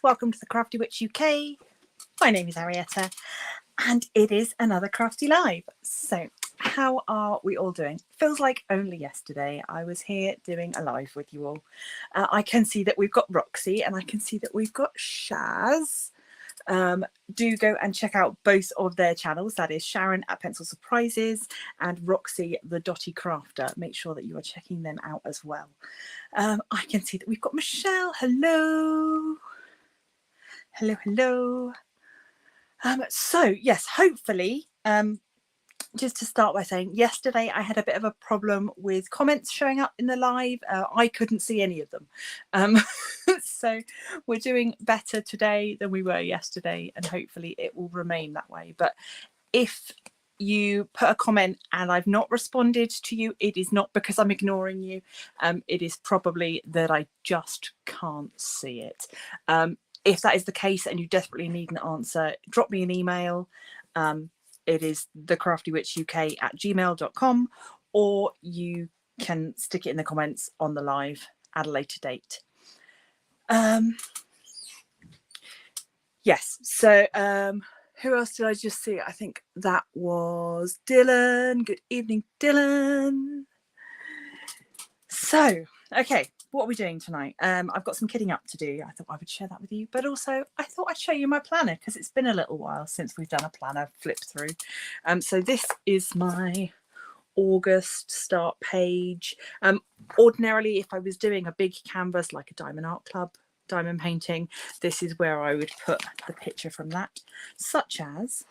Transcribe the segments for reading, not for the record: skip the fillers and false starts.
welcome to the Crafty Witch UK. My name is Arietta and it is another Crafty Live. So how are we all doing? Feels like only yesterday I was here doing a live with you all. I can see that we've got Roxy and I can see that we've got Shaz. Do go and check out both of their channels. That is Sharon at Pencil Surprises and Roxy the Dotty Crafter. Make sure that you are checking them out as well. I can see that we've got Michelle. Hello. Hello, hello. So yes, hopefully, just to start by saying, yesterday I had a bit of a problem with comments showing up in the live. I couldn't see any of them. So we're doing better today than we were yesterday, and hopefully it will remain that way. But if you put a comment and I've not responded to you, it is not because I'm ignoring you. It is probably that I just can't see it. If that is the case and you desperately need an answer, drop me an email. It is thecraftywitchuk@gmail.com, or you can stick it in the comments on the live at a later date. Yes, so who else did I just see? I think that was Dylan. Good evening, Dylan. So, okay, what are we doing tonight? I've got some kitting up to do. I thought I would share that with you, but also I thought I'd show you my planner because it's been a little while since we've done a planner flip through. So this is my August start page. Ordinarily, if I was doing a big canvas like a Diamond Art Club diamond painting, this is where I would put the picture from that, such as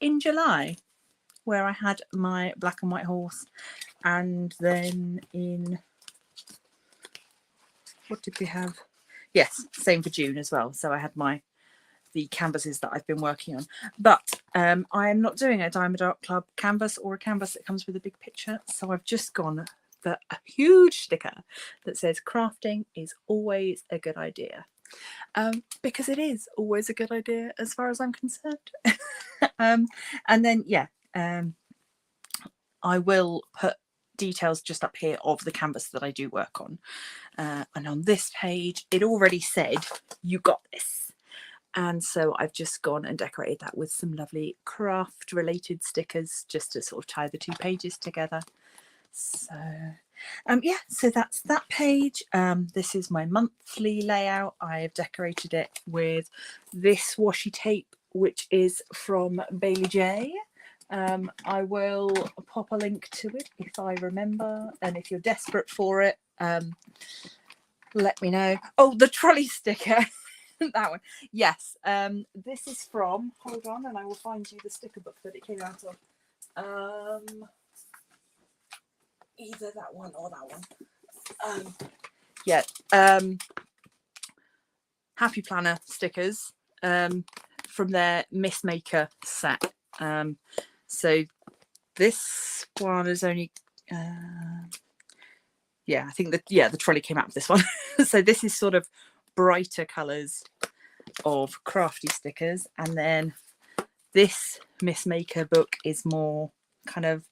in July, where I had my black and white horse, and then in, what did we have? Yes, same for June as well. So I had the canvases that I've been working on. But I am not doing a Diamond Art Club canvas or a canvas that comes with a big picture. So I've just gone for a huge sticker that says crafting is always a good idea. Because it is always a good idea as far as I'm concerned. And then, yeah, I will put details just up here of the canvas that I do work on. And on this page, it already said, "You got this." And so I've just gone and decorated that with some lovely craft related stickers just to sort of tie the two pages together. So yeah, so that's that page. This is my monthly layout. I have decorated it with this washi tape, which is from Bailey J. I will pop a link to it if I remember, and if you're desperate for it, let me know. Oh, the trolley sticker. That one, yes. This is from, hold on and I will find you the sticker book that it came out of. Either that one or that one. Yeah, Happy Planner stickers from their Miss Maker set. So this one is only yeah, I think that, yeah, the trolley came out of this one. So this is sort of brighter colours of crafty stickers, and then this Miss Maker book is more kind of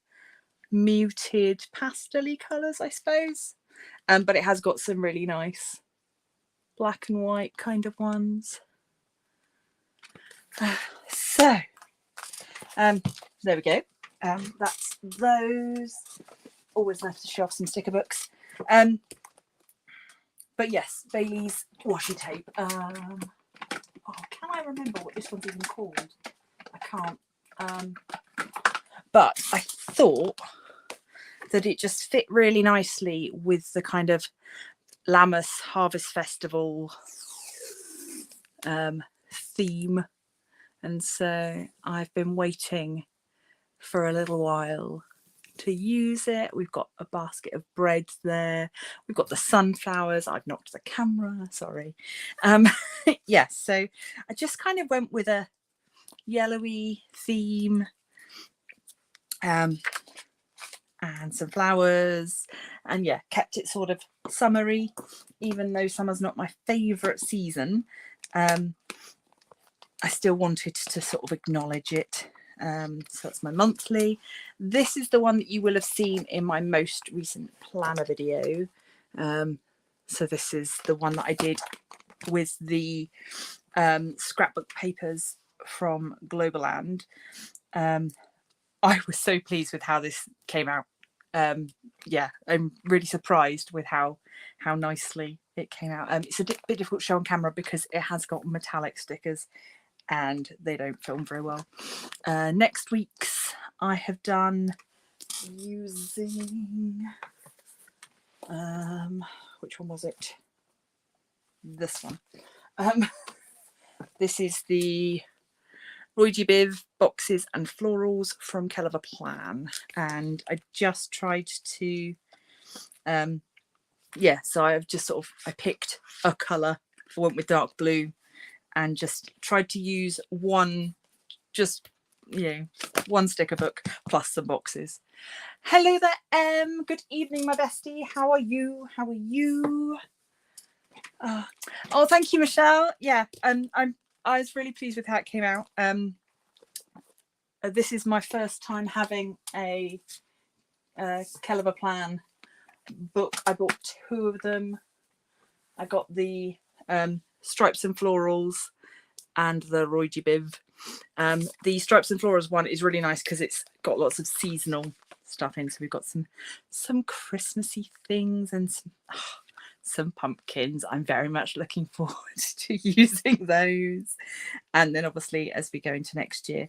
muted pastel-y colours, I suppose, but it has got some really nice black and white kind of ones. So there we go. That's those. Always left to show off some sticker books. But yes, Bailey's washi tape. Oh, can I remember what this one's even called? I can't. But I thought that it just fit really nicely with the kind of Lammas Harvest Festival theme. And so I've been waiting for a little while to use it. We've got a basket of bread there. We've got the sunflowers. I've knocked the camera, sorry. Yes, so I just kind of went with a yellowy theme, and some flowers, and yeah, kept it sort of summery, even though summer's not my favorite season. I still wanted to sort of acknowledge it. So that's my monthly. This is the one that you will have seen in my most recent planner video. So this is the one that I did with the scrapbook papers from Globaland. I was so pleased with how this came out. Yeah, I'm really surprised with how nicely it came out. It's a bit difficult to show on camera because it has got metallic stickers and they don't film very well. Next week's I have done using which one was it? This one. This is the Roy G. Biv boxes and florals from Kellever Plan, and I just tried to yeah, so I've just sort of I picked a colour, I went with dark blue and just tried to use one, just one sticker book plus some boxes. Hello there, good evening my bestie, how are you? Oh, thank you, Michelle. Yeah, I was really pleased with how it came out. This is my first time having a Kellever Plan book. I bought 2 of them. I got the Stripes and Florals and the Roy G. Biv. The Stripes and Florals one is really nice because it's got lots of seasonal stuff in. So we've got some Christmassy things and some pumpkins. I'm very much looking forward to using those. And then obviously as we go into next year,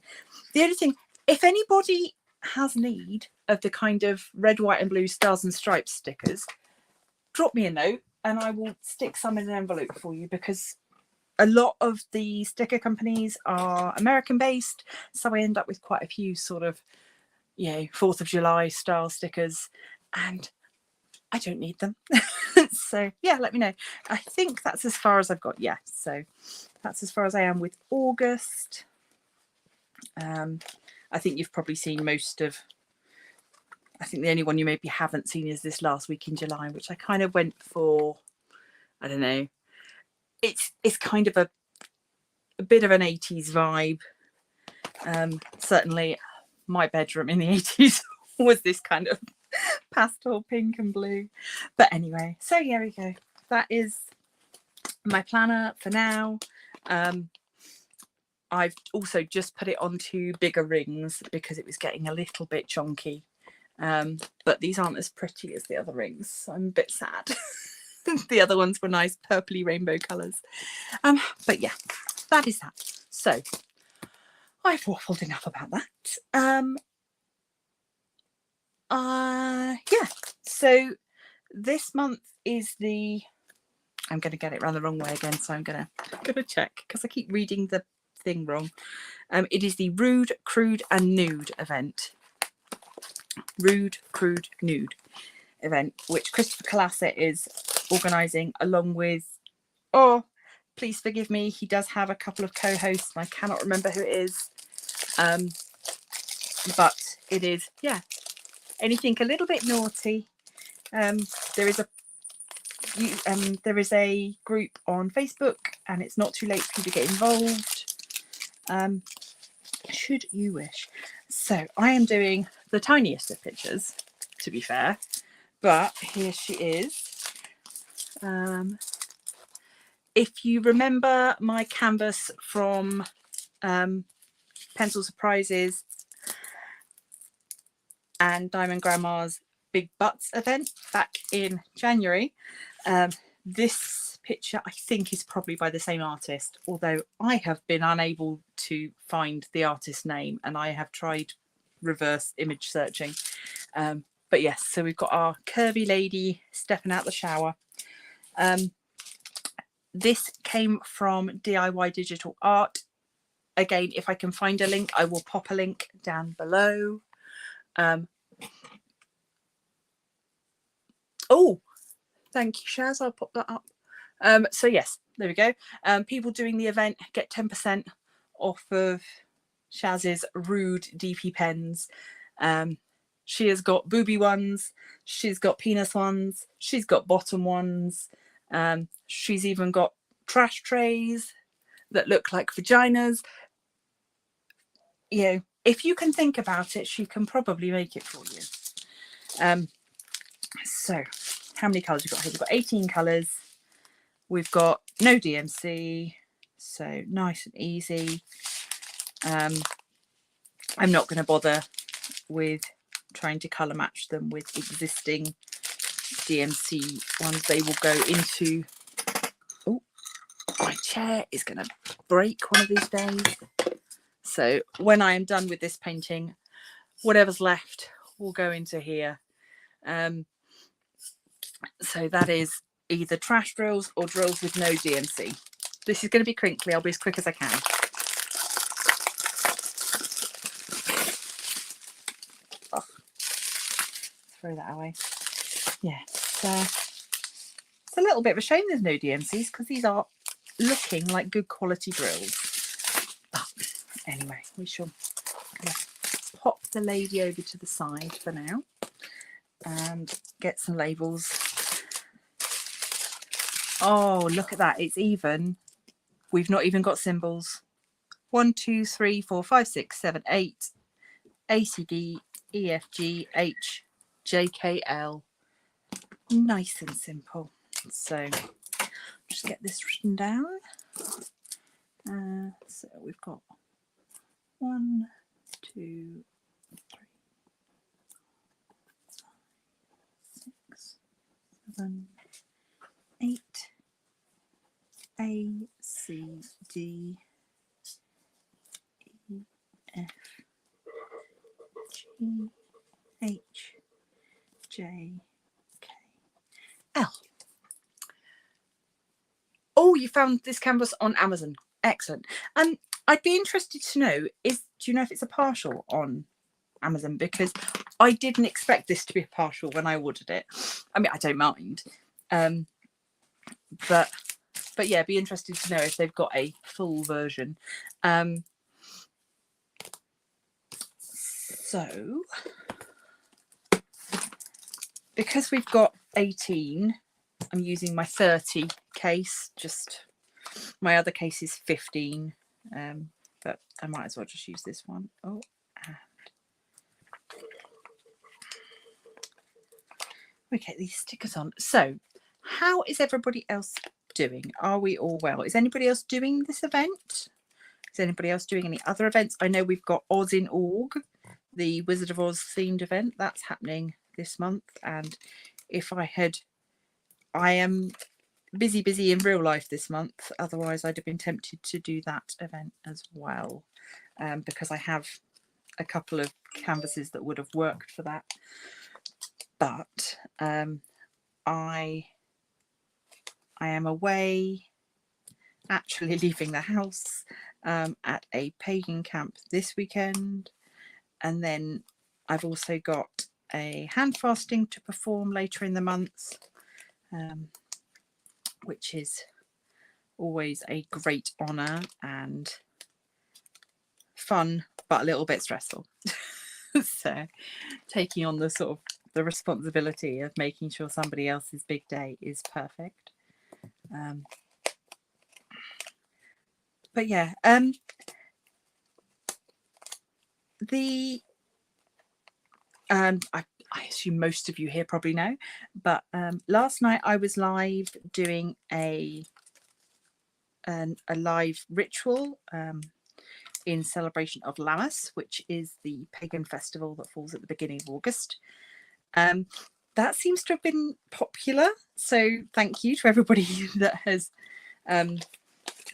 the only thing, if anybody has need of the kind of red, white and blue stars and stripes stickers, drop me a note and I will stick some in an envelope for you, because a lot of the sticker companies are American based, so I end up with quite a few sort of 4th of July style stickers and I don't need them. So yeah, let me know. I think that's as far as I've got. Yeah, so that's as far as I am with August. I think you've probably seen most of, I think the only one you maybe haven't seen is this last week in July, which I kind of went for, I don't know, it's kind of a bit of an 80s vibe. Certainly my bedroom in the 80s was this kind of pastel pink and blue. But anyway, so here we go. That is my planner for now. I've also just put it onto bigger rings because it was getting a little bit chonky. But these aren't as pretty as the other rings, so I'm a bit sad. The other ones were nice purpley rainbow colours. But yeah, that is that. So I've waffled enough about that. Yeah, so this month is the, I'm going to get it around the wrong way again, so I'm going to check because I keep reading the thing wrong. It is the Rude, Crude and Nude event. Rude, Crude, Nude event, which Christopher Colaset is organising along with, oh, please forgive me, he does have a couple of co-hosts and I cannot remember who it is. But it is, yeah, anything a little bit naughty. There is a group on Facebook and it's not too late for you to get involved, should you wish. So I am doing the tiniest of pictures, to be fair, but here she is. If you remember my canvas from Pencil Surprises and Diamond Grandma's Big Butts event back in January, this picture I think is probably by the same artist, although I have been unable to find the artist name and I have tried reverse image searching. But yes, so we've got our curvy lady stepping out the shower. This came from DIY Digital Art. Again, if I can find a link, I will pop a link down below. Oh, thank you, Shaz. I'll pop that up. So yes, there we go. People doing the event get 10% off of Shaz's Rude DP pens. She has got booby ones, she's got penis ones, she's got bottom ones. She's even got trash trays that look like vaginas. You know, if you can think about it, she can probably make it for you. So how many colours we've got here? We've got 18 colours we've got no DMC, so nice and easy. I'm not going to bother with trying to colour match them with existing DMC ones. They will go into... Oh, my chair is going to break one of these days. So when I am done with this painting, whatever's left will go into here. So that is either trash drills or drills with no DMC. This is going to be crinkly. I'll be as quick as I can. Oh, throw that away. Yeah, so it's a little bit of a shame there's no DMCs because these are looking like good quality drills. But anyway, we shall pop the lady over to the side for now and get some labels. Oh, look at that. It's even. We've not even got symbols. 1, 2, 3, 4, 5, 6, 7, 8. A, C, D, E, F, G, H, J, K, L. Nice and simple. So just get this written down. So we've got 1, 2, 3, 6, 7, 8. A, C, D, E, F, G, H, J, K, L. Oh, you found this canvas on Amazon. Excellent. I'd be interested to know, do you know if it's a partial on Amazon? Because I didn't expect this to be a partial when I ordered it. I mean, I don't mind. But yeah, be interested to know if they've got a full version. So, because we've got 18, I'm using my 30 case. Just my other case is 15, but I might as well just use this one. Oh, and we get these stickers on. So, how is everybody else doing? Are we all well? Is anybody else doing this event? Is anybody else doing any other events? I know we've got Oz in Org, the Wizard of Oz themed event. That's happening this month. And I am busy in real life this month. Otherwise, I'd have been tempted to do that event as well, because I have a couple of canvases that would have worked for that. But I am away, actually leaving the house at a pagan camp this weekend, and then I've also got a hand fasting to perform later in the month, which is always a great honour and fun, but a little bit stressful. So taking on the sort of the responsibility of making sure somebody else's big day is perfect. But yeah, I assume most of you here probably know, but last night I was live doing a live ritual in celebration of Lammas, which is the pagan festival that falls at the beginning of August. That seems to have been popular, so thank you to everybody that has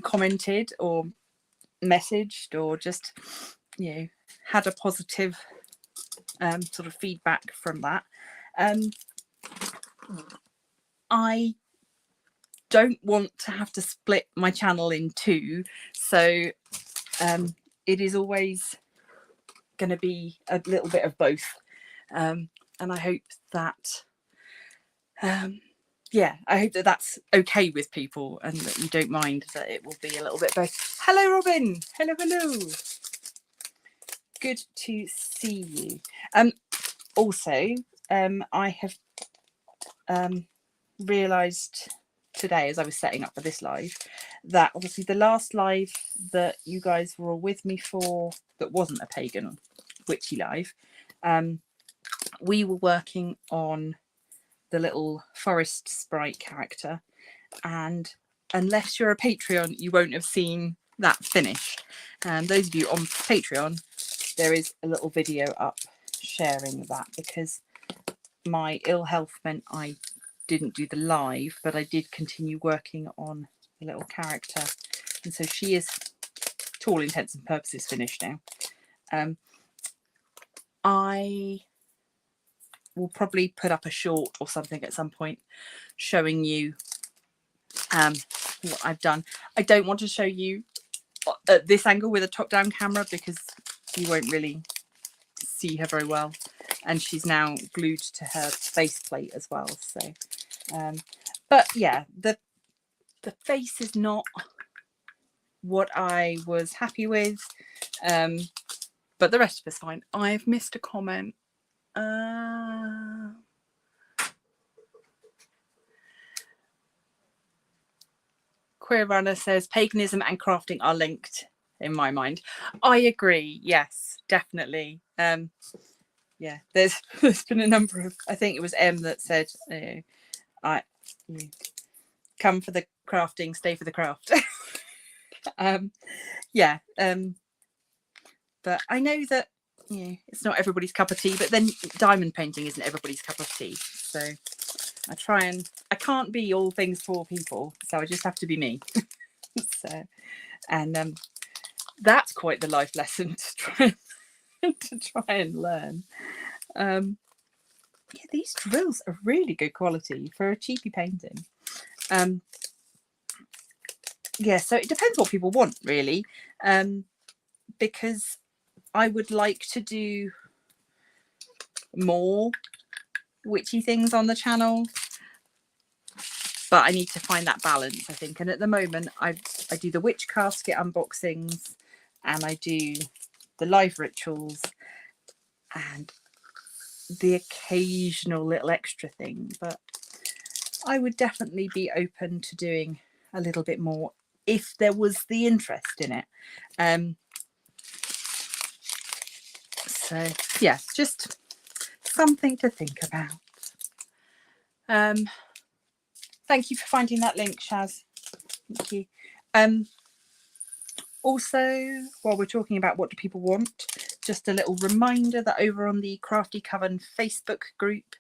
commented or messaged or just, you know, had a positive sort of feedback from that. I don't want to have to split my channel in two, so it is always going to be a little bit of both, and I hope that yeah, I hope that that's okay with people and that you don't mind that it will be a little bit both. Hello Robin, hello, good to see you. Also, I have realised today as I was setting up for this live that obviously the last live that you guys were all with me for that wasn't a pagan witchy live, we were working on the little forest sprite character, and unless you're a Patreon, you won't have seen that finish. And those of you on Patreon, there is a little video up sharing that, because my ill health meant I didn't do the live, but I did continue working on the little character, and so she is, to all intents and purposes, finished now. I will probably put up a short or something at some point showing you what I've done. I don't want to show you at this angle with a top-down camera because you won't really see her very well, and she's now glued to her faceplate as well. So but yeah, the face is not what I was happy with, but the rest of it's fine. I've missed a comment. Queer Runner says paganism and crafting are linked in my mind. I agree. Yes, definitely. Yeah, there's been a number of, I think it was M that said, come for the crafting, stay for the craft. Yeah. But I know that, you know, it's not everybody's cup of tea, but then diamond painting isn't everybody's cup of tea. So I can't be all things for all people. So I just have to be me. So, and that's quite the life lesson to try and learn. Yeah, these drills are really good quality for a cheapy painting. Yeah, so it depends what people want, really, because I would like to do more witchy things on the channel, but I need to find that balance, I think. And at the moment, I do the witch casket unboxings, and I do the live rituals, and the occasional little extra thing. But I would definitely be open to doing a little bit more if there was the interest in it. So yeah, just something to think about. Thank you for finding that link, Shaz. Thank you. Also, while we're talking about what do people want, just a little reminder that over on the Crafty Coven Facebook group,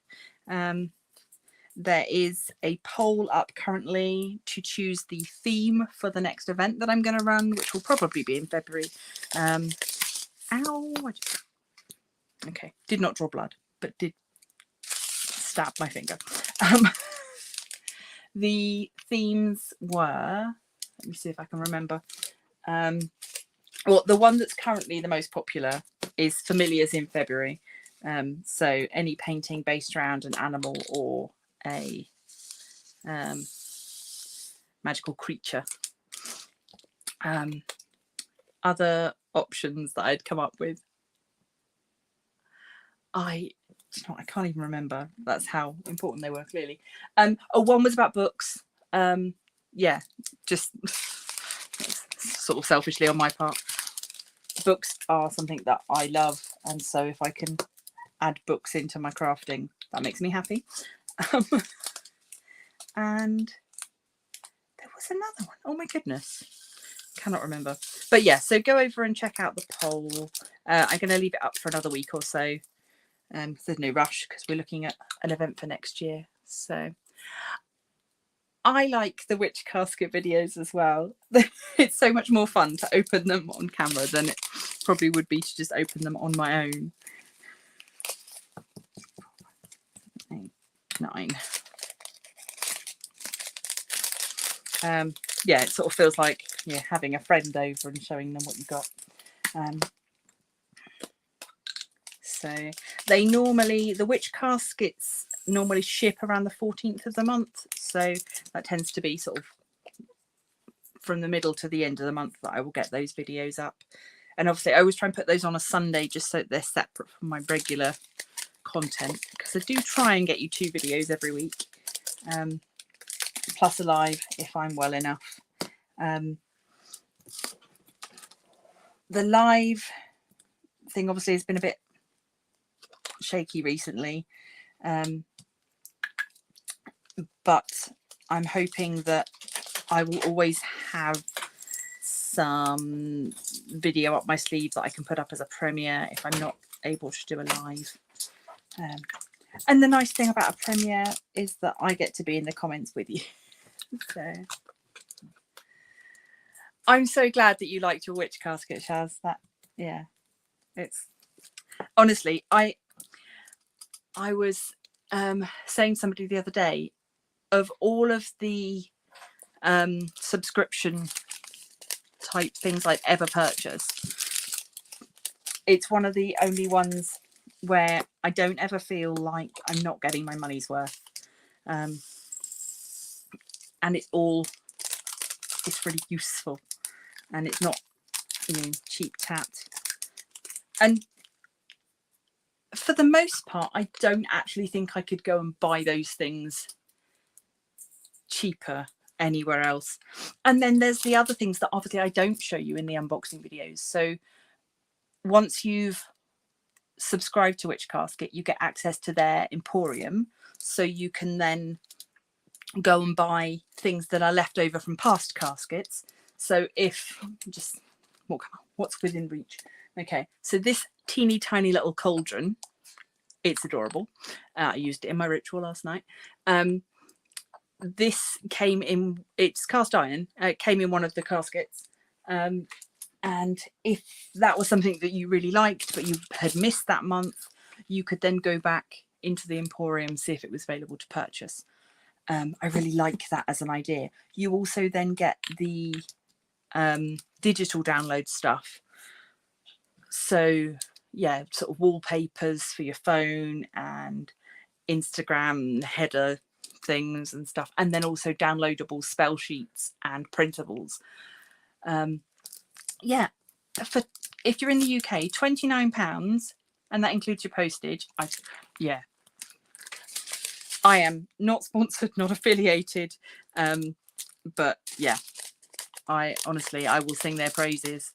there is a poll up currently to choose the theme for the next event that I'm going to run, which will probably be in February. Ow! Okay, did not draw blood, but did stab my finger. The themes were, let me see if I can remember. Well, the one that's currently the most popular is Familiars in February. So any painting based around an animal or a magical creature. Other options that I'd come up with, I can't even remember. That's how important they were, clearly. One was about books. Yeah, just sort of selfishly on my part. Books are something that I love, and so if I can add books into my crafting, that makes me happy. And there was another one. Oh my goodness. Cannot remember. But yeah, so go over and check out the poll. I'm going to leave it up for another week or so. There's no rush because we're looking at an event for next year. So I like the witch casket videos as well. It's so much more fun to open them on camera than it probably would be to just open them on my own. 8, 9. Yeah, it sort of feels like having a friend over and showing them what you got. So they normally, the witch caskets normally ship around the 14th of the month. So that tends to be sort of from the middle to the end of the month that I will get those videos up. And obviously I always try and put those on a Sunday just so they're separate from my regular content, because I do try and get you 2 videos every week, plus a live if I'm well enough. The live thing obviously has been a bit shaky recently, but I'm hoping that I will always have some video up my sleeve that I can put up as a premiere if I'm not able to do a live. And the nice thing about a premiere is that I get to be in the comments with you. So I'm so glad that you liked your witch casket, Shaz. That, yeah, it's honestly, I was saying to somebody the other day, of all of the subscription type things I've ever purchased, it's one of the only ones where I don't ever feel like I'm not getting my money's worth. And it's really useful, and it's not, cheap tat. And for the most part, I don't actually think I could go and buy those things cheaper anywhere else. And then there's the other things that obviously I don't show you in the unboxing videos. So once you've subscribed to Witch Casket, you get access to their emporium, so you can then go and buy things that are left over from past caskets. So if just what's within reach? Okay, so this teeny tiny little cauldron, it's adorable. I used it in my ritual last night. This came in, it's cast iron. It came in one of the caskets. And if that was something that you really liked, but you had missed that month, you could then go back into the emporium, see if it was available to purchase. I really like that as an idea. You also then get the digital download stuff. So yeah, sort of wallpapers for your phone and Instagram header things and stuff, and then also downloadable spell sheets and printables. Yeah, for if you're in the UK, £29, and that includes your postage. I am not sponsored, not affiliated, but yeah, I honestly, I will sing their praises,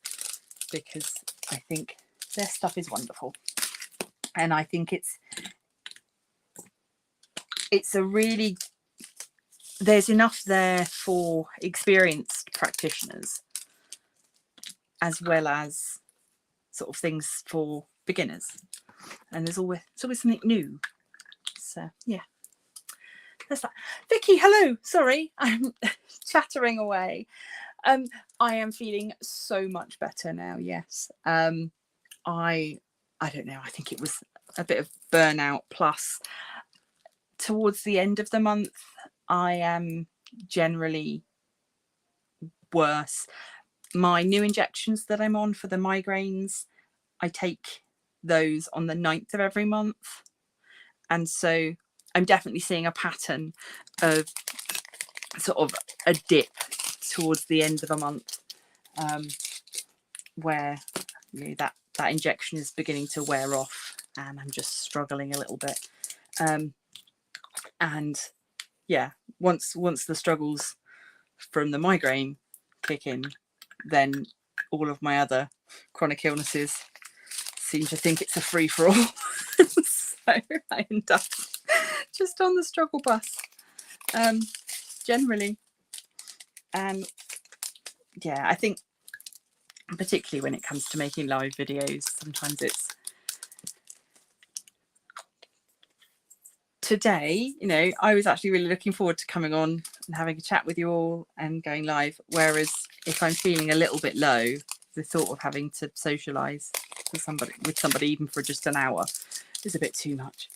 because I think their stuff is wonderful, and I think it's a really, there's enough there for experienced practitioners as well as sort of things for beginners, and there's always something new. So yeah, there's that. Vicky, hello. Sorry, I'm chattering away. I am feeling so much better now. Yes. I don't know. I think it was a bit of burnout, plus towards the end of the month, I am generally worse. My new injections that I'm on for the migraines, I take those on the 9th of every month. And so I'm definitely seeing a pattern of sort of a dip towards the end of a month, where that injection is beginning to wear off, and I'm just struggling a little bit. And yeah, once the struggles from the migraine kick in, then all of my other chronic illnesses seem to think it's a free-for-all. So I end up just on the struggle bus, generally. And yeah, I think particularly when it comes to making live videos, sometimes it's today, I was actually really looking forward to coming on and having a chat with you all and going live. Whereas if I'm feeling a little bit low, the thought of having to socialise with somebody even for just an hour is a bit too much.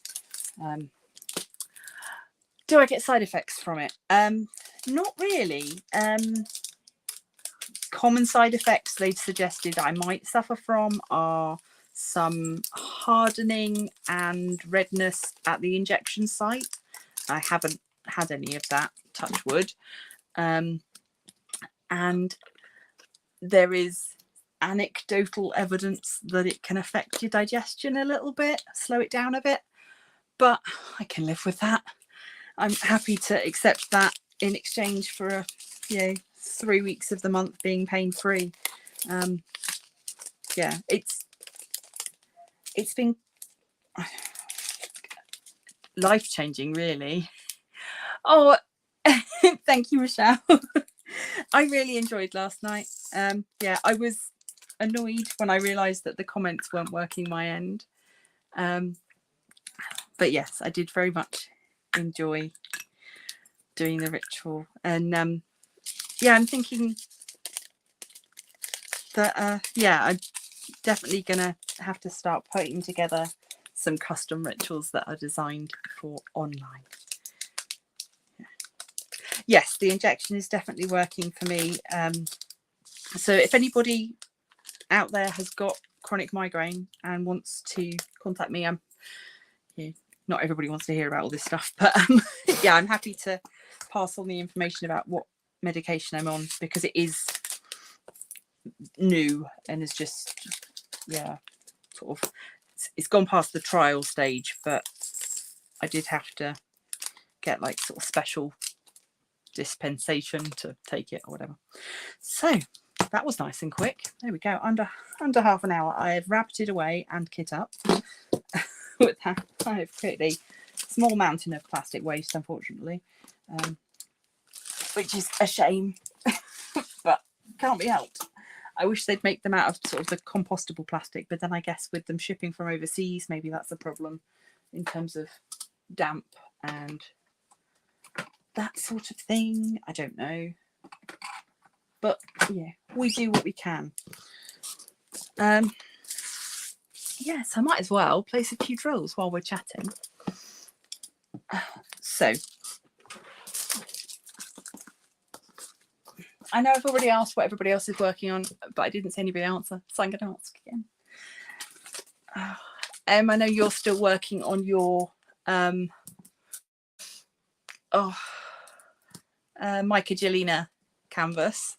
Do I get side effects from it? Not really. Common side effects they've suggested I might suffer from are some hardening and redness at the injection site. I haven't had any of that, touch wood. And there is anecdotal evidence that it can affect your digestion a little bit, slow it down a bit, but I can live with that. I'm happy to accept that in exchange for 3 weeks of the month being pain-free. Yeah, it's been life-changing, really. Oh, thank you, Michelle. I really enjoyed last night. Yeah, I was annoyed when I realised that the comments weren't working my end. But yes, I did very much enjoy doing the ritual. And yeah, I'm thinking that, yeah, I'm definitely going to have to start putting together some custom rituals that are designed for online. Yes, the injection is definitely working for me. So if anybody out there has got chronic migraine and wants to contact me, not everybody wants to hear about all this stuff, but yeah, I'm happy to pass on the information about what medication I'm on, because it is new and is just, yeah, sort of, it's gone past the trial stage, but I did have to get like sort of special dispensation to take it or whatever. So that was nice and quick. There we go. Under half an hour. I have wrapped it away and kit up. With that, I have created a small mountain of plastic waste, unfortunately, which is a shame, but can't be helped. I wish they'd make them out of sort of the compostable plastic, but then I guess with them shipping from overseas, maybe that's a problem in terms of damp and that sort of thing. I don't know. But yeah, we do what we can. Yes, I might as well place a few drills while we're chatting. So I know I've already asked what everybody else is working on, but I didn't see anybody answer, so I'm going to ask again. I know you're still working on your Mica Gelina canvas.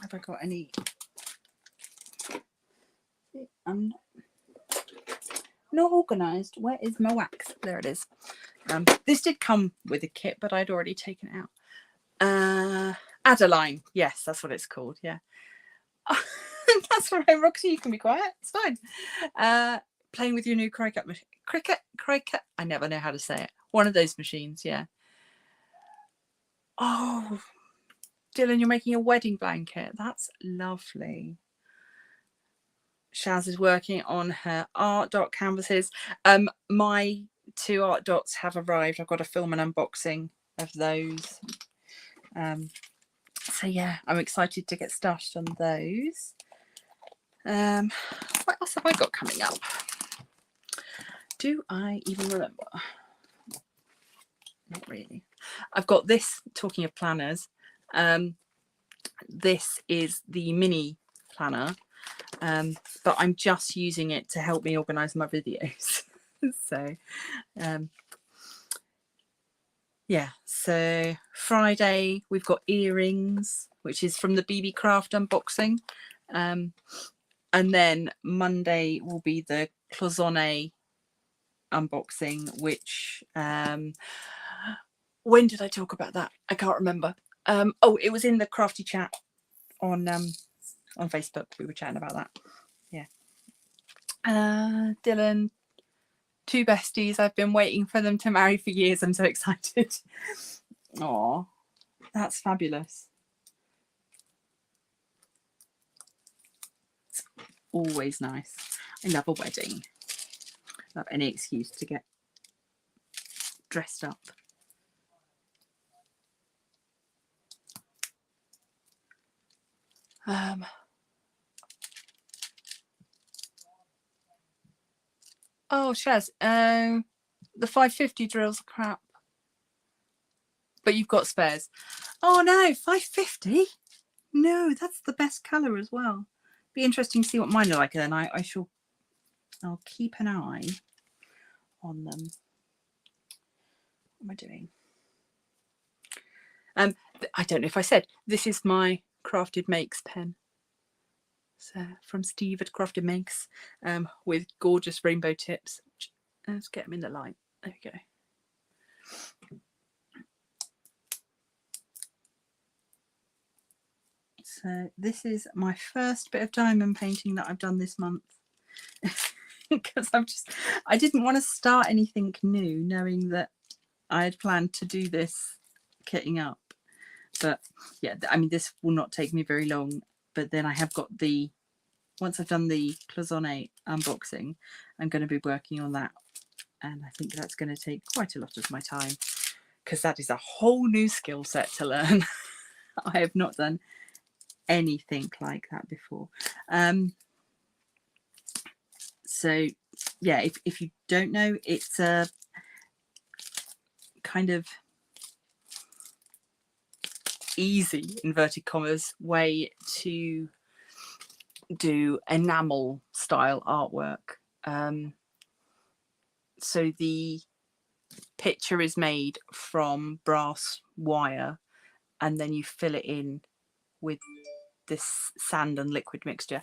Have I got any? I'm not organised. Where is my wax? There it is. This did come with a kit, but I'd already taken it out. Adeline. Yes, that's what it's called. Yeah. That's all right, Roxy. You can be quiet. It's fine. Playing with your new cricket machine. Cricket. I never know how to say it. One of those machines. Yeah. Oh, Dylan, you're making a wedding blanket. That's lovely. Shaz is working on her ARTDOT canvases. My 2 ARTDOTs have arrived. I've got to film an unboxing of those. So yeah, I'm excited to get started on those. What else have I got coming up? Do I even remember? Not really. I've got this, talking of planners, this is the mini planner, but I'm just using it to help me organise my videos. So yeah, so Friday we've got earrings, which is from the BeeBeeCraft unboxing, and then Monday will be the cloisonne unboxing, which when did I talk about that? I can't remember. Oh, it was in the Crafty chat on Facebook. We were chatting about that. Yeah. Dylan, 2 besties. I've been waiting for them to marry for years. I'm so excited. Oh, that's fabulous. It's always nice. I love a wedding. Love any excuse to get dressed up. Oh, Shaz, the 550 drills are crap. But you've got spares. Oh no, 550? No, that's the best colour as well. Be interesting to see what mine are like, then I'll keep an eye on them. What am I doing? I don't know if I said, this is my Crafted Makes pen. So from Steve at Crafted Makes, with gorgeous rainbow tips. Let's get them in the light. There we go. So this is my first bit of diamond painting that I've done this month. Because I didn't want to start anything new, knowing that I had planned to do this kitting up. But yeah, I mean, this will not take me very long. But then I have got once I've done the cloisonne unboxing, I'm going to be working on that. And I think that's going to take quite a lot of my time, because that is a whole new skill set to learn. I have not done anything like that before. So yeah, if you don't know, it's a kind of easy, inverted commas, way to do enamel style artwork. So the picture is made from brass wire, and then you fill it in with this sand and liquid mixture.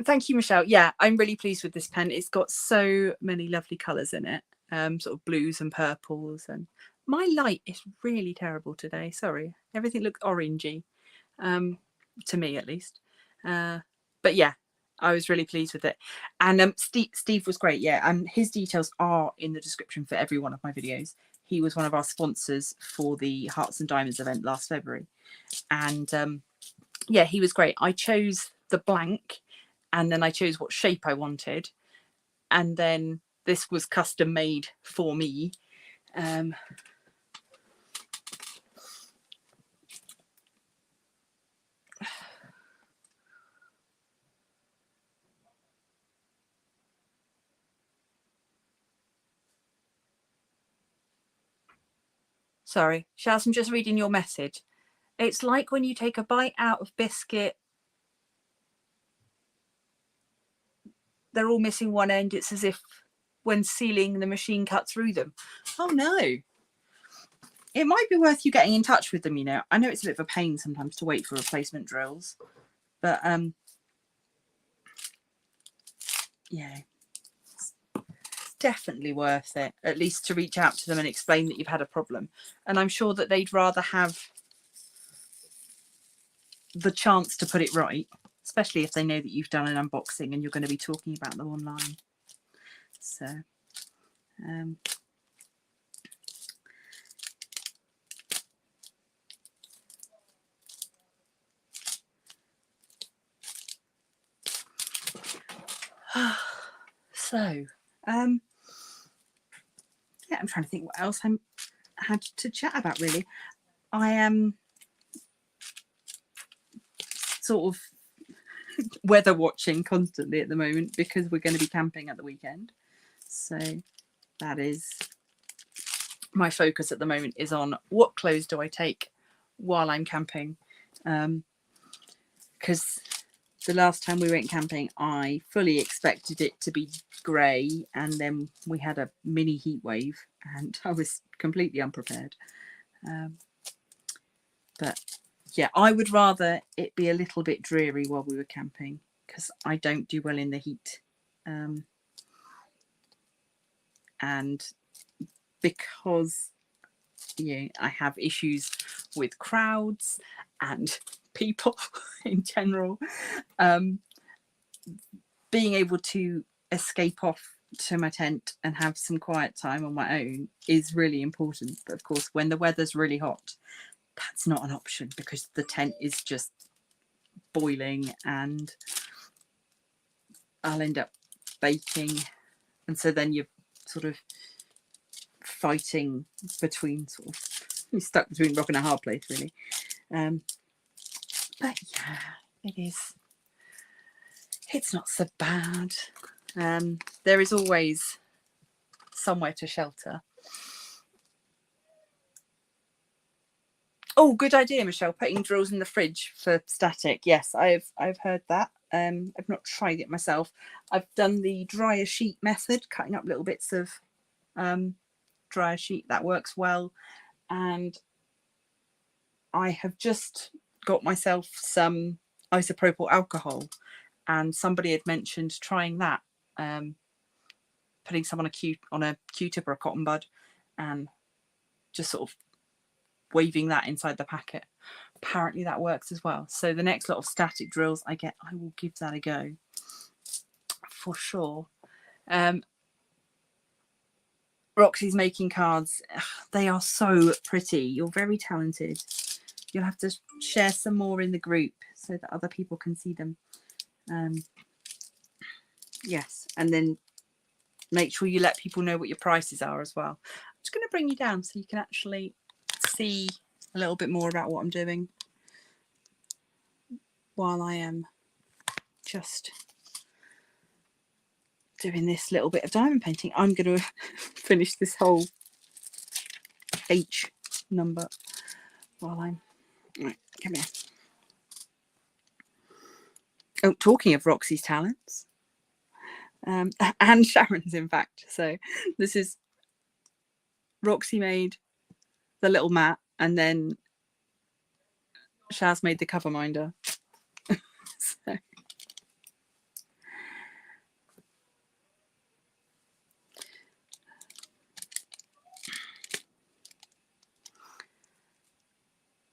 Thank you, Michelle. Yeah, I'm really pleased with this pen. It's got so many lovely colours in it, sort of blues and purples. And my light is really terrible today. Sorry, everything looks orangey, to me at least. But yeah, I was really pleased with it. And Steve was great. Yeah, his details are in the description for every one of my videos. He was one of our sponsors for the Hearts and Diamonds event last February. And yeah, he was great. I chose the blank, and then I chose what shape I wanted. And then this was custom made for me. Sorry, Shaz, I'm just reading your message. It's like when you take a bite out of biscuit, they're all missing one end. It's as if when sealing, the machine cut through them. Oh no. It might be worth you getting in touch with them, you know. I know it's a bit of a pain sometimes to wait for replacement drills, but yeah, it's definitely worth it, at least to reach out to them and explain that you've had a problem. And I'm sure that they'd rather have the chance to put it right, especially if they know that you've done an unboxing and you're going to be talking about them online. So yeah, I'm trying to think what else I had to chat about, really. I am sort of weather watching constantly at the moment because we're going to be camping at the weekend. So that is my focus at the moment, is on what clothes do I take while I'm camping. Because the last time we went camping, I fully expected it to be grey, and then we had a mini heat wave and I was completely unprepared. But yeah, I would rather it be a little bit dreary while we were camping, because I don't do well in the heat. And because I have issues with crowds and people in general, being able to escape off to my tent and have some quiet time on my own is really important. But of course, when the weather's really hot, that's not an option, because the tent is just boiling and I'll end up baking. And so then you're sort of fighting between, you're stuck between rock and a hard place, really. But yeah, it's not so bad. There is always somewhere to shelter. Oh, good idea, Michelle, putting drills in the fridge for static. Yes, I've heard that. I've not tried it myself. I've done the dryer sheet method, cutting up little bits of dryer sheet. That works well. And I have just got myself some isopropyl alcohol, and somebody had mentioned trying that, putting some on a Q-tip or a cotton bud and just sort of waving that inside the packet apparently that works as well. So the next lot of static drills I get, I will give that a go for sure. Roxy's making cards. They are so pretty. You're very talented. You'll have to share some more in the group so that other people can see them. Yes, and then make sure you let people know what your prices are as well. I'm just going to bring you down so you can actually see a little bit more about what I'm doing while I am just doing this little bit of diamond painting. I'm going to finish this whole H number while I'm... Right, come here. Oh, talking of Roxy's talents, and Sharon's, in fact. So this is Roxy made the little mat, and then Shaz made the cover minder. So.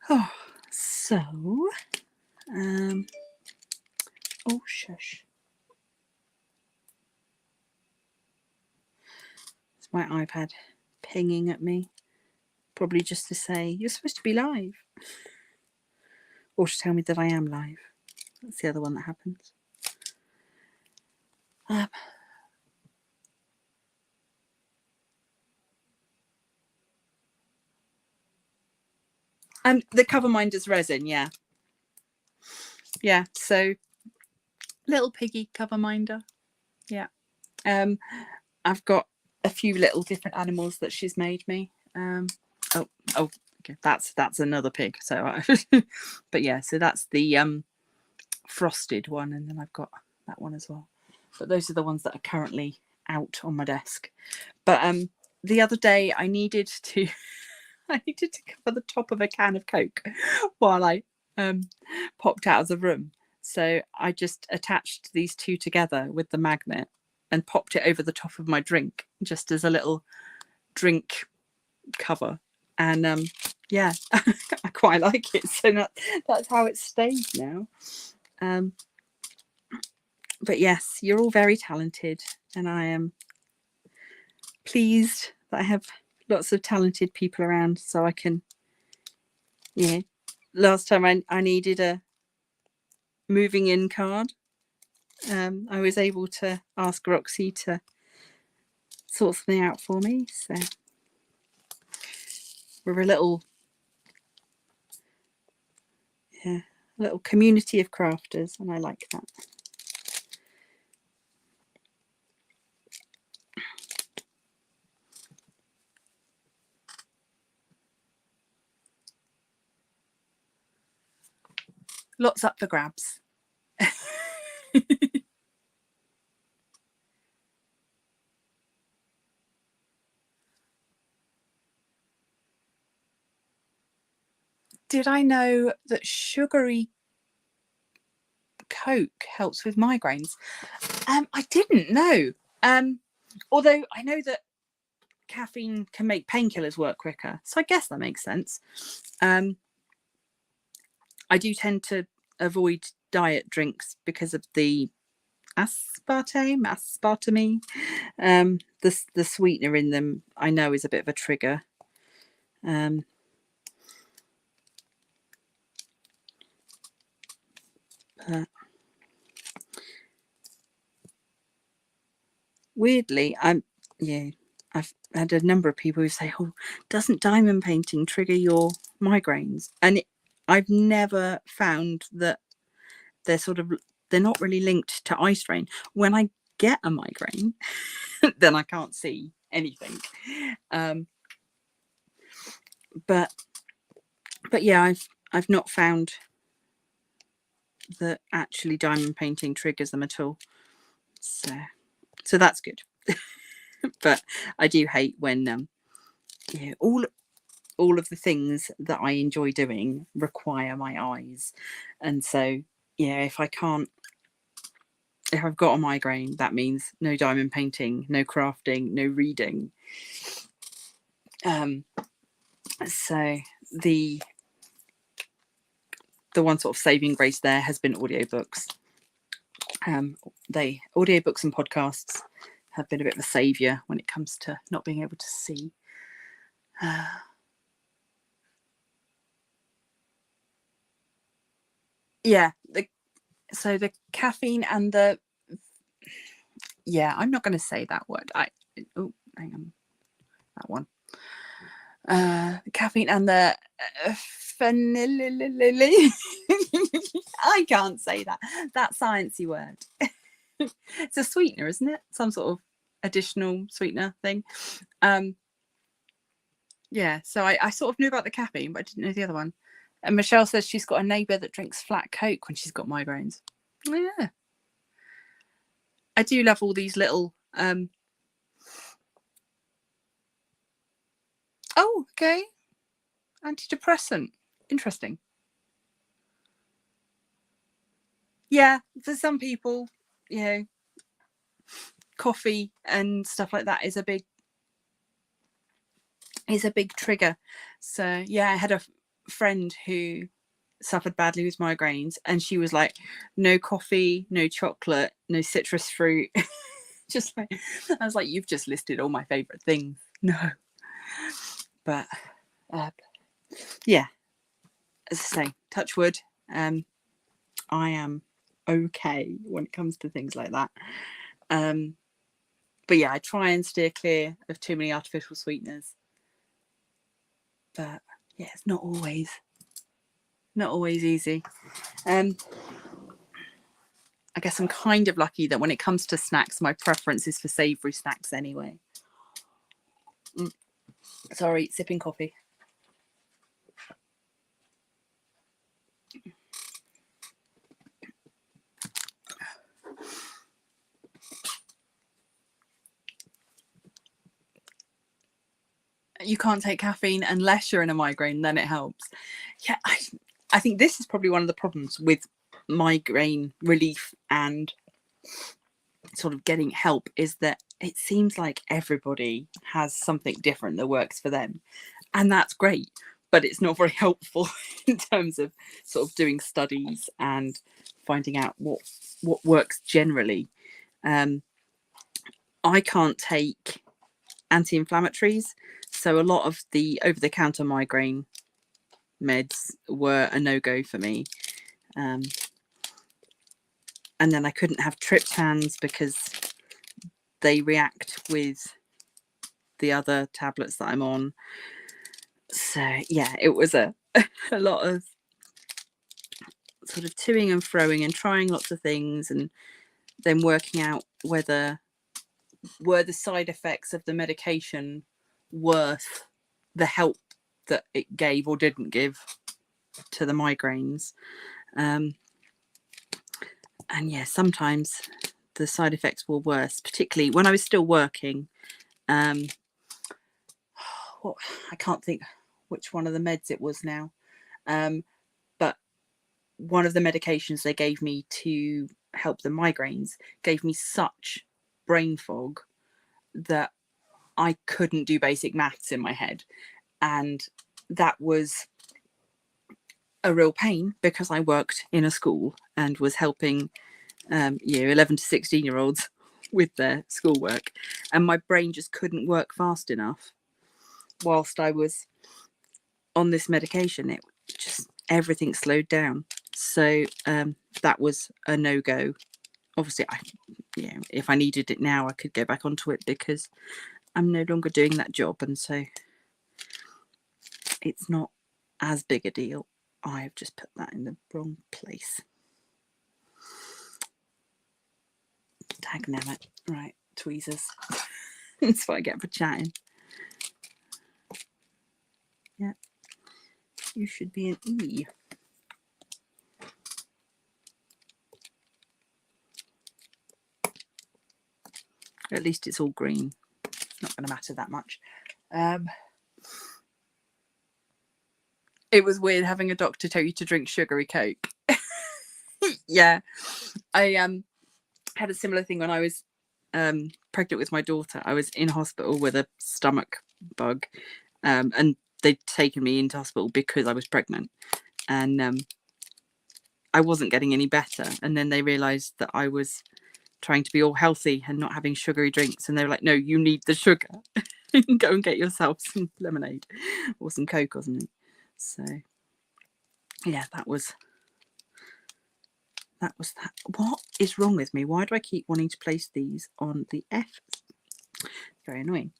Oh, so, oh, shush. It's my iPad pinging at me. Probably just to say, you're supposed to be live. Or to tell me that I am live. That's the other one that happens. And the cover minder's resin, yeah. Yeah, so little piggy cover minder. Yeah. I've got a few little different animals that she's made me. Oh, okay, that's another pig. So, but yeah, so that's the frosted one, and then I've got that one as well. But those are the ones that are currently out on my desk. But the other day I needed to cover the top of a can of Coke while I popped out of the room. So I just attached these two together with the magnet and popped it over the top of my drink, just as a little drink cover. And yeah, I quite like it. So that's how it stays now. But yes, you're all very talented, and I am pleased that I have lots of talented people around, so I can, yeah. Last time I needed a moving in card, I was able to ask Roxy to sort something out for me. So we're a little community of crafters, and I like that. Lots up for grabs. Did I know that sugary Coke helps with migraines? I didn't know. Although I know that caffeine can make painkillers work quicker, so I guess that makes sense. I do tend to avoid diet drinks because of the aspartame, the sweetener in them. I know is a bit of a trigger. But weirdly, I've had a number of people who say, "Oh, doesn't diamond painting trigger your migraines?" And I've never found that they're not really linked to eye strain. When I get a migraine, then I can't see anything. But yeah, I've not found that actually diamond painting triggers them at all. So that's good. But I do hate when all of the things that I enjoy doing require my eyes, and so if I've got a migraine, that means no diamond painting, no crafting, no reading. So the one sort of saving grace there has been audiobooks. Audiobooks and podcasts have been a bit of a saviour when it comes to not being able to see. Yeah, so the caffeine and the, yeah, I'm not going to say that word. Oh, hang on, that one. The caffeine and the I can't say that sciencey word. It's a sweetener, isn't it? Some sort of additional sweetener thing. Yeah, so I sort of knew about the caffeine, but I didn't know the other one. And Michelle says she's got a neighbour that drinks flat Coke when she's got migraines. Yeah. I do love all these little... Oh, okay. Antidepressant. Interesting. Yeah, for some people, you know, coffee and stuff like that is a big trigger. So yeah, I had a friend who suffered badly with migraines, and she was like, no coffee, no chocolate, no citrus fruit. Just like, I was like, you've just listed all my favorite things. No, but yeah, as I say, touch wood, I am okay when it comes to things like that. But yeah, I try and steer clear of too many artificial sweeteners. But yeah, it's not always easy. I guess I'm kind of lucky that when it comes to snacks, my preference is for savoury snacks anyway. Sorry, sipping coffee. You can't take caffeine unless you're in a migraine, then it helps. Yeah, I think this is probably one of the problems with migraine relief and sort of getting help, is that it seems like everybody has something different that works for them, and that's great, but it's not very helpful in terms of sort of doing studies and finding out what works generally. I can't take anti-inflammatories, so a lot of the over-the-counter migraine meds were a no-go for me. And then I couldn't have triptans because they react with the other tablets that I'm on. So yeah, it was a lot of sort of toing and froing and trying lots of things, and then working out whether were the side effects of the medication worth the help that it gave or didn't give to the migraines. And yeah, sometimes the side effects were worse, particularly when I was still working. I can't think which one of the meds it was now, but one of the medications they gave me to help the migraines gave me such brain fog that I couldn't do basic maths in my head, and that was a real pain because I worked in a school and was helping 11 to 16-year-olds with their schoolwork, and my brain just couldn't work fast enough whilst I was on this medication. It just, everything slowed down. So that was a no-go. Obviously, if I needed it now, I could go back onto it because I'm no longer doing that job, and so it's not as big a deal. I've just put that in the wrong place. Dagnammit. Right, tweezers. That's what I get for chatting. Yeah, you should be an E. At least it's all green. It's not going to matter that much. It was weird having a doctor tell you to drink sugary Coke. Yeah, I had a similar thing when I was pregnant with my daughter. I was in hospital with a stomach bug, and they'd taken me into hospital because I was pregnant, and I wasn't getting any better. And then they realised that I was trying to be all healthy and not having sugary drinks. And they were like, no, you need the sugar. Go and get yourself some lemonade or some Coke or something. So, yeah, that was that. What is wrong with me? Why do I keep wanting to place these on the F? Very annoying.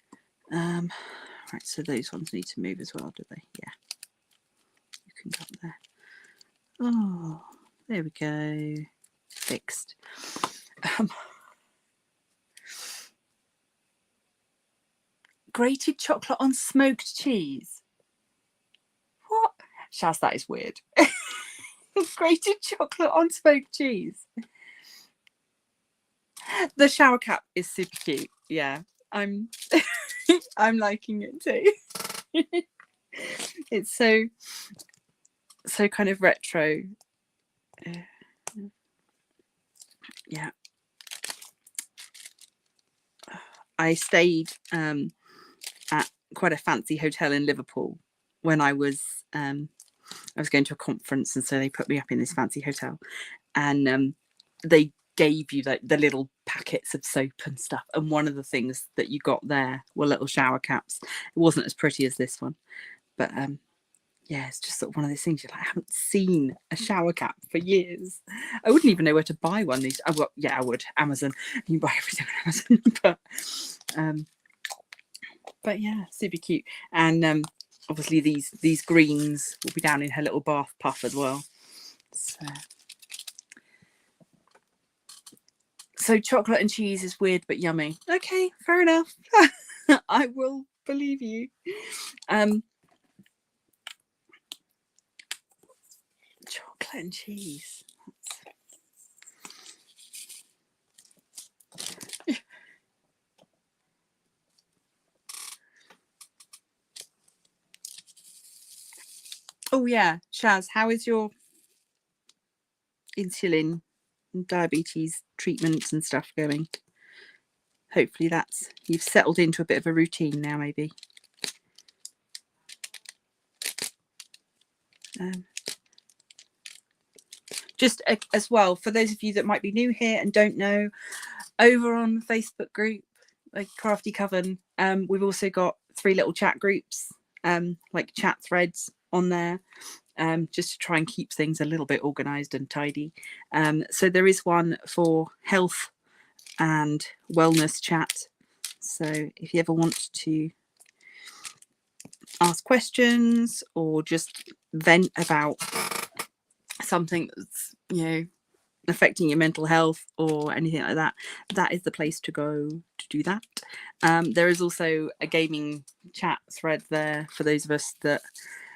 Right, so those ones need to move as well, do they? Yeah. You can go up there. Oh, there we go. Fixed. Grated chocolate on smoked cheese. What? Shaz, that is weird. Grated chocolate on smoked cheese. The shower cap is super cute. Yeah, I'm I'm liking it too. It's so kind of retro. Yeah. I stayed at quite a fancy hotel in Liverpool when I was going to a conference, and so they put me up in this fancy hotel, and they gave you the little packets of soap and stuff, and one of the things that you got there were little shower caps. It wasn't as pretty as this one, but yeah, it's just sort of one of those things. You're like, I haven't seen a shower cap for years. I wouldn't even know where to buy one. Well, yeah, I would. Amazon. You can buy everything on Amazon. But yeah, super cute. And obviously these greens will be down in her little bath puff as well. So chocolate and cheese is weird but yummy. Okay, fair enough. I will believe you. Chocolate and cheese. Oh yeah, Shaz, how is your insulin and diabetes treatments and stuff going? Hopefully you've settled into a bit of a routine now, maybe. Just as well, for those of you that might be new here and don't know, over on the Facebook group, like Crafty Coven, we've also got 3 little chat groups, like chat threads on there, just to try and keep things a little bit organised and tidy. So there is one for health and wellness chat. So if you ever want to ask questions or just vent about something that's, affecting your mental health or anything like that, that is the place to go to do that. There is also a gaming chat thread there for those of us that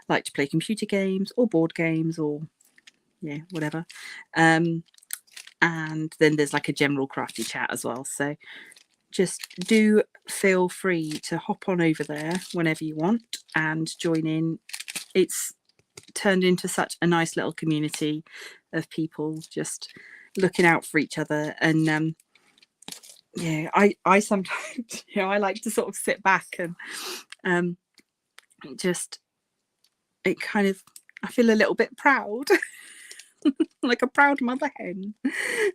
like to play computer games or board games or whatever. And then there's like a general crafty chat as well. So just do feel free to hop on over there whenever you want and join in. It's turned into such a nice little community of people just looking out for each other. And I sometimes I like to sort of sit back and just, it kind of, I feel a little bit proud. Like a proud mother hen,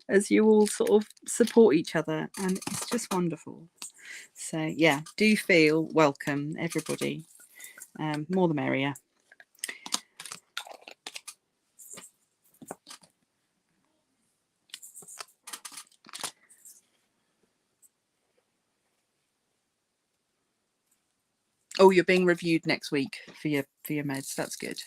as you all sort of support each other, and it's just wonderful. So yeah, do feel welcome, everybody. More the merrier. Oh, you're being reviewed next week for your meds. That's good.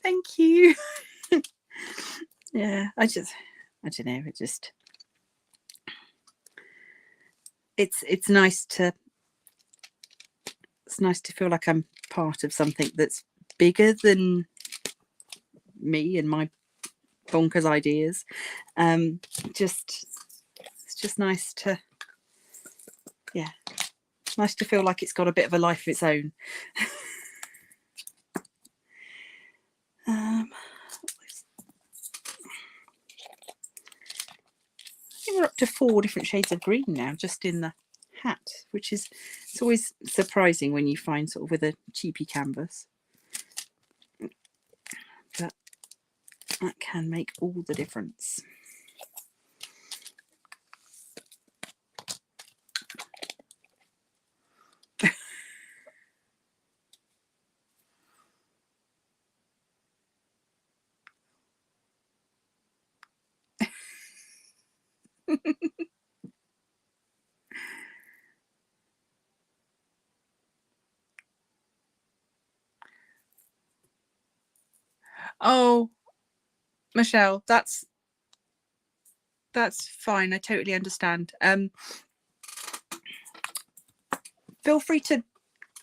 Thank you. Yeah, I don't know. It's nice to feel like I'm part of something that's bigger than me and my bonkers ideas. It's just nice to, it's nice to feel like it's got a bit of a life of its own. I think we're up to 4 different shades of green now, just in the hat, which is, it's always surprising when you find sort of with a cheapy canvas. But that can make all the difference. Oh, Michelle, that's fine. I totally understand. Feel free to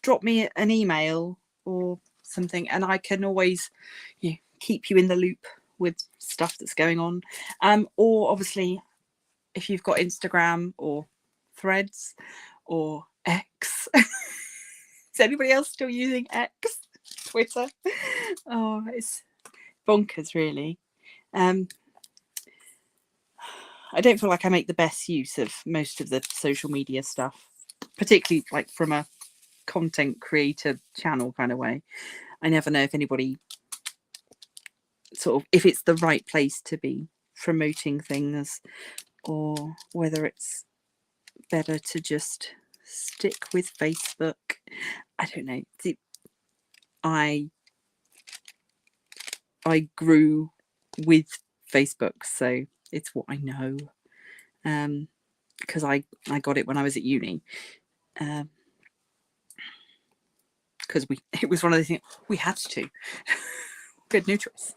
drop me an email or something, and I can always, you know, keep you in the loop with stuff that's going on. Or obviously, if you've got Instagram or Threads or X. Is anybody else still using X? Twitter? Oh, it's bonkers, really. I don't feel like I make the best use of most of the social media stuff, particularly like from a content creator channel kind of way. I never know if anybody sort of, if it's the right place to be promoting things, or whether it's better to just stick with Facebook. I don't know. I grew with Facebook, so it's what I know, because I got it when I was at uni, because it was one of the things we had to. We had no choice.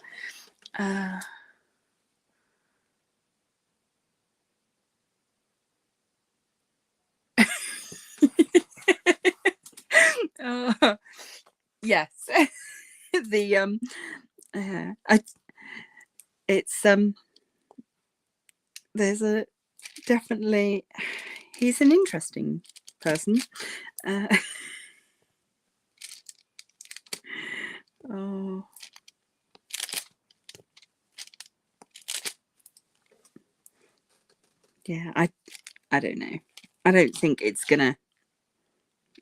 Yes. The it's there's a definitely, he's an interesting person. Oh, yeah, I don't know. I don't think it's gonna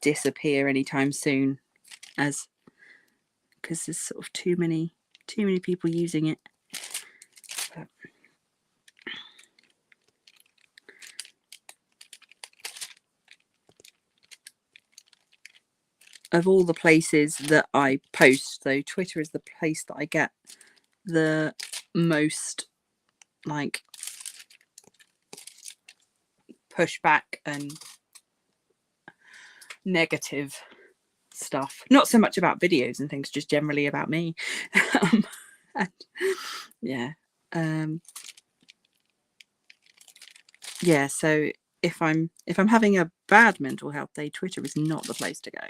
disappear anytime soon, as because there's sort of too many people using it. But of all the places that I post, though, Twitter is the place that I get the most like pushback and negative stuff. Not so much about videos and things, just generally about me. And, yeah. Yeah, so if I'm having a bad mental health day, Twitter is not the place to go.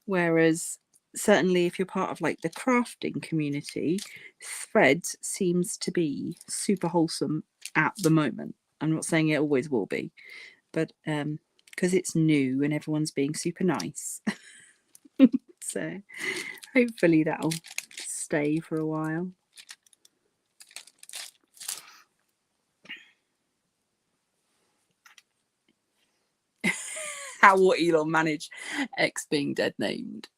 Whereas certainly if you're part of like the crafting community, Threads seems to be super wholesome at the moment. I'm not saying it always will be, but because it's new and everyone's being super nice. So hopefully that'll stay for a while. How will Elon manage X being dead named?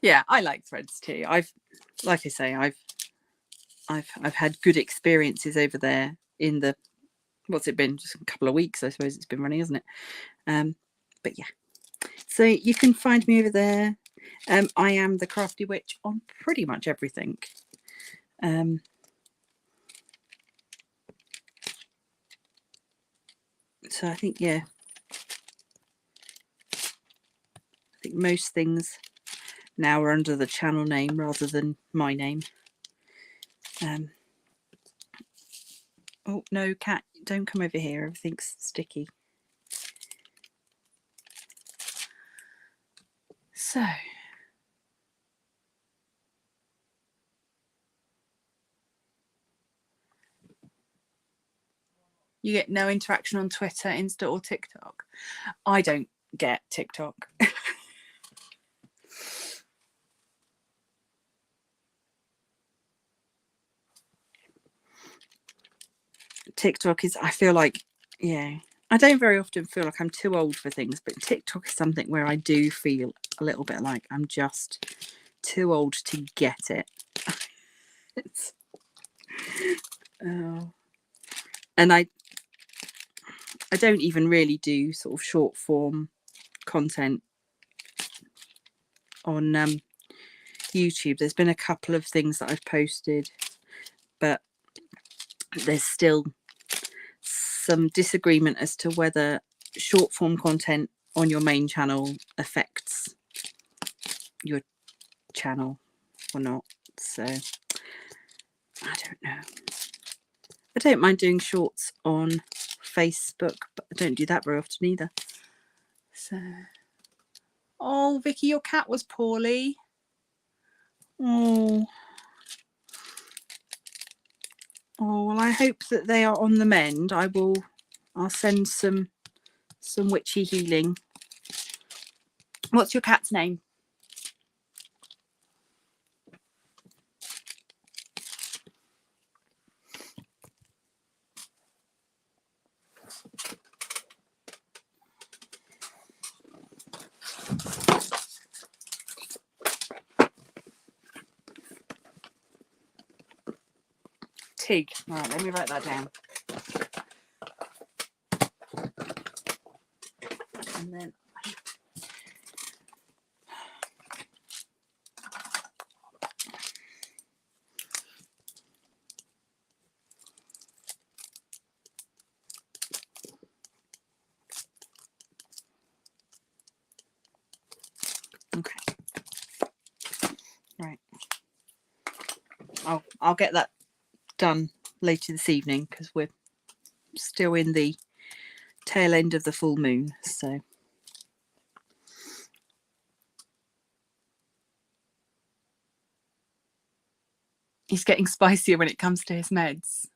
Yeah, I like Threads too. Like I say, I've had good experiences over there in the, what's it been, just a couple of weeks, I suppose it's been running, isn't it? But yeah, so you can find me over there. I am the Crafty Witch on pretty much everything. So I think, yeah, I think most things now are under the channel name rather than my name. Oh no, cat, don't come over here, everything's sticky. So you get no interaction on Twitter, Insta or TikTok. I don't get TikTok. TikTok is, I feel like, yeah, I don't very often feel like I'm too old for things, but TikTok is something where I do feel a little bit like I'm just too old to get it. It's, oh. And I don't even really do sort of short form content on YouTube. There's been a couple of things that I've posted, but there's still some disagreement as to whether short form content on your main channel affects your channel or not. So I don't know. I don't mind doing shorts on Facebook, but I don't do that very often either. So, oh, Vicky, your cat was poorly. Oh, well, I hope that they are on the mend. I'll send some witchy healing. What's your cat's name? Tig. All right, let me write that down. And then okay. Right. I'll get that done later this evening because we're still in the tail end of the full moon. So he's getting spicier when it comes to his meds.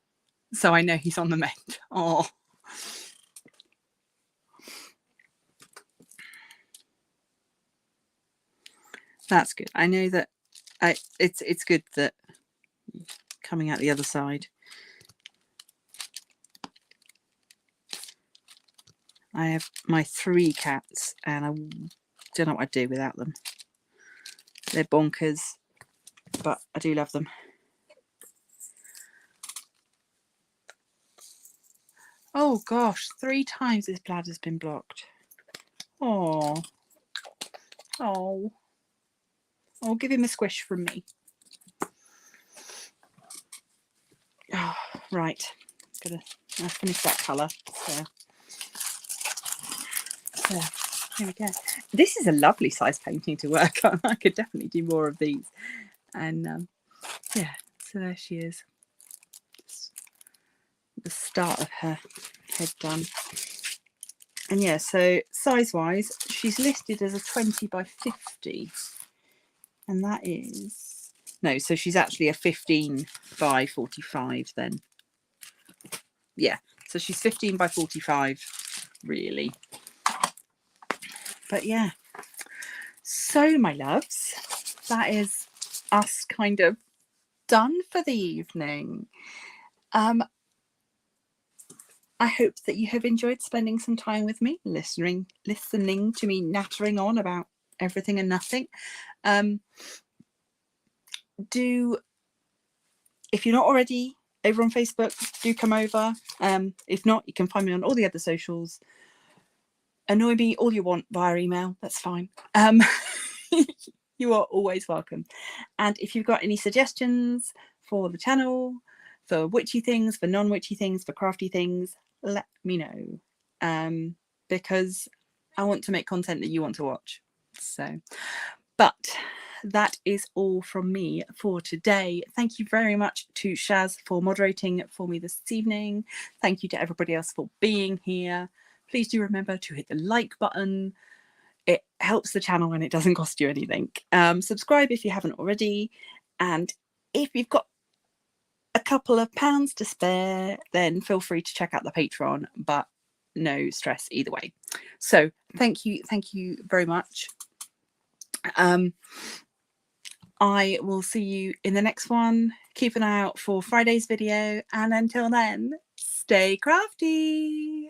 So I know he's on the mend. Oh. That's good. I know that it's good that coming out the other side. I have my 3 cats and I don't know what I'd do without them. They're bonkers, but I do love them. Oh gosh, 3 times his bladder's been blocked. Oh. Oh. I'll give him a squish from me. Oh, right. I'll finish that colour. So here we go. This is a lovely size painting to work on. I could definitely do more of these. And yeah, so there she is. The start of her head done. And yeah, so size wise, she's listed as a 20 by 50. And that is, no, so she's actually a 15 by 45 then. Yeah, so she's 15 by 45 really. But yeah, so my loves, that is us kind of done for the evening. I hope that you have enjoyed spending some time with me, listening to me nattering on about everything and nothing. If you're not already over on Facebook, do come over. If not, you can find me on all the other socials. Annoy me all you want via email, that's fine. You are always welcome. And if you've got any suggestions for the channel, for witchy things, for non-witchy things, for crafty things, let me know, because I want to make content that you want to watch. So, but that is all from me for today. Thank you very much to Shaz for moderating for me this evening. Thank you to everybody else for being here. Please do remember to hit the like button. It helps the channel and it doesn't cost you anything. Subscribe if you haven't already. And if you've got a couple of pounds to spare, then feel free to check out the Patreon, but no stress either way. So thank you very much. I will see you in the next one. Keep an eye out for Friday's video, and until then, stay crafty.